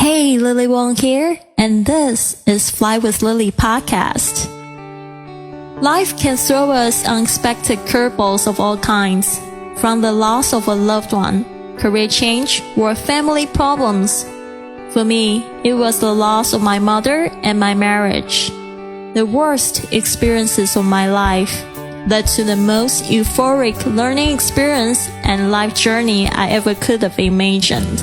Hey, Lily Wong here, and this is Fly with Lily podcast. Life can throw us unexpected curveballs of all kinds, from the loss of a loved one, career change, or family problems. For me, it was the loss of my mother and my marriage. The worst experiences of my life led to the most euphoric learning experience and life journey I ever could have imagined.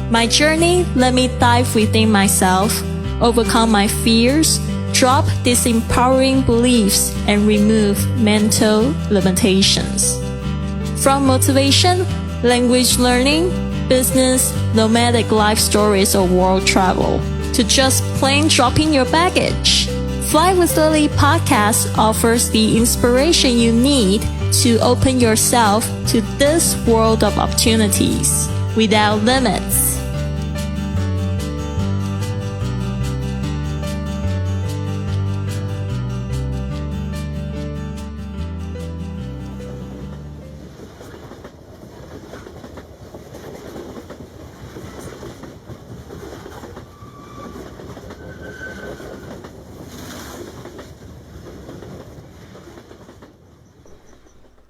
My journey let me dive within myself, overcome my fears, drop disempowering beliefs, and remove mental limitations. From motivation, language learning, business, nomadic life stories, or world travel, to just plain dropping your baggage, Fly with Lily podcast offers the inspiration you need to open yourself to this world of opportunities without limits.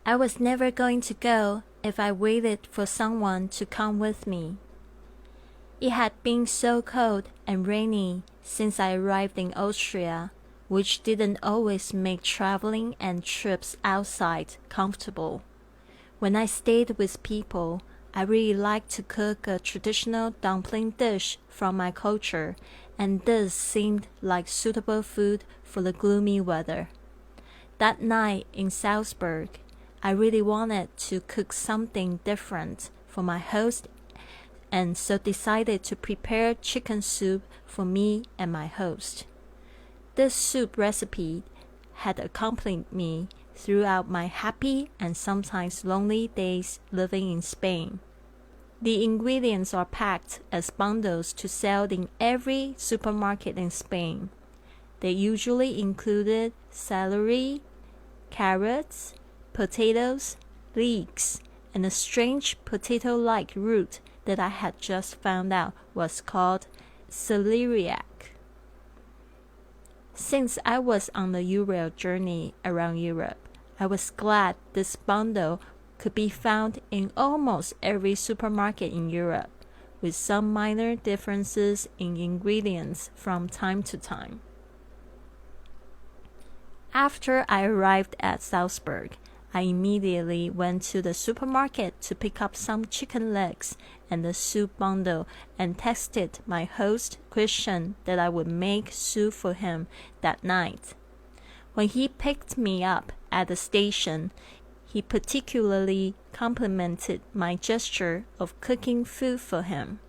I was never going to go if I waited for someone to come with me. It had been so cold and rainy since I arrived in Austria, which didn't always make traveling and trips outside comfortable. When I stayed with people, I really liked to cook a traditional dumpling dish from my culture, and this seemed like suitable food for the gloomy weather. That night in Salzburg, I really wanted to cook something different for my host, and so decided to prepare chicken soup for me and my host. This soup recipe had accompanied me throughout my happy and sometimes lonely days living in Spain. The ingredients are packed as bundles to sell in every supermarket in Spain. They usually included celery, carrots, potatoes, leeks, and a strange potato-like root that I had just found out was called celeriac. Since I was on the Eurail journey around Europe, I was glad this bundle could be found in almost every supermarket in Europe, with some minor differences in ingredients from time to time. After I arrived at Salzburg, I immediately went to the supermarket to pick up some chicken legs and the soup bundle and texted my host Christian that I would make soup for him that night. When he picked me up at the station, he particularly complimented my gesture of cooking food for him.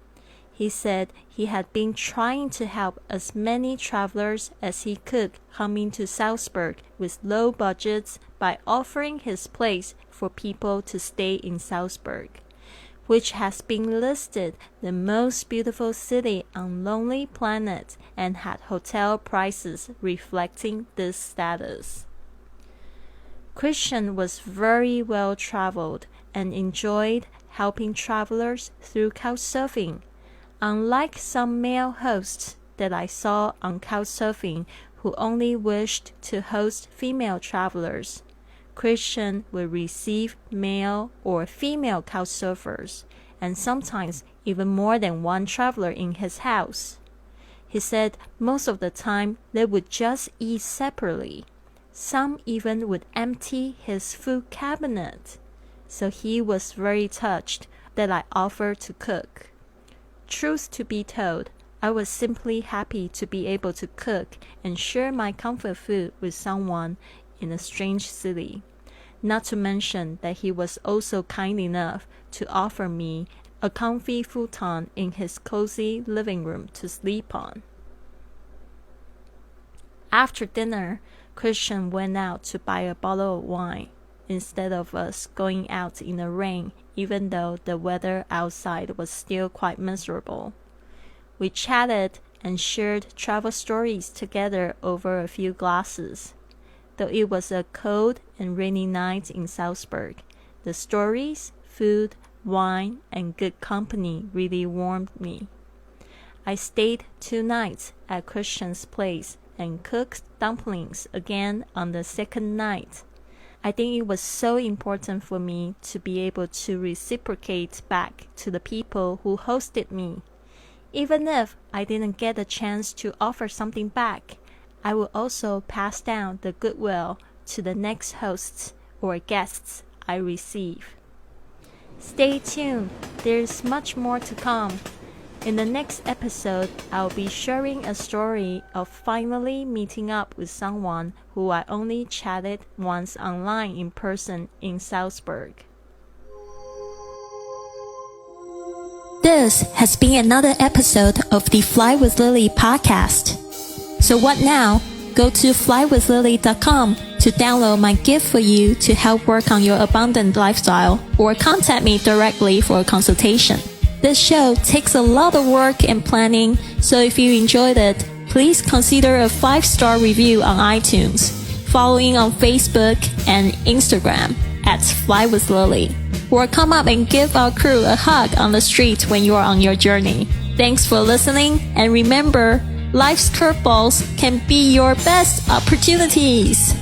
He said he had been trying to help as many travelers as he could coming to Salzburg with low budgets by offering his place for people to stay in Salzburg, which has been listed the most beautiful city on Lonely Planet and had hotel prices reflecting this status. Christian was very well traveled and enjoyed helping travelers through couchsurfing. Unlike some male hosts that I saw on couchsurfing who only wished to host female travelers, Christian would receive male or female couchsurfers, and sometimes even more than one traveler in his house. He said most of the time they would just eat separately. Some even would empty his food cabinet. So he was very touched that I offered to cook. Truth to be told, I was simply happy to be able to cook and share my comfort food with someone in a strange city. Not to mention that he was also kind enough to offer me a comfy futon in his cozy living room to sleep on. After dinner, Christian went out to buy a bottle of wine instead of us going out in the rain, even though the weather outside was still quite miserable. We chatted and shared travel stories together over a few glasses. Though it was a cold and rainy night in Salzburg, the stories, food, wine, and good company really warmed me. I stayed 2 nights at Christian's place and cooked dumplings again on the second night. I think it was so important for me to be able to reciprocate back to the people who hosted me. Even if I didn't get a chance to offer something back, I will also pass down the goodwill to the next hosts or guests I receive. Stay tuned, there's much more to come. In the next episode, I'll be sharing a story of finally meeting up with someone who I only chatted once online in person in Salzburg. This has been another episode of the Fly with Lily podcast. So what now? Go to flywithlily.com to download my gift for you to help work on your abundant lifestyle, or contact me directly for a consultation. This show takes a lot of work and planning, so if you enjoyed it, please consider a 5-star review on iTunes, following on Facebook and Instagram at flywithlily, or come up and give our crew a hug on the street when you are on your journey. Thanks for listening, and remember, life's curveballs can be your best opportunities.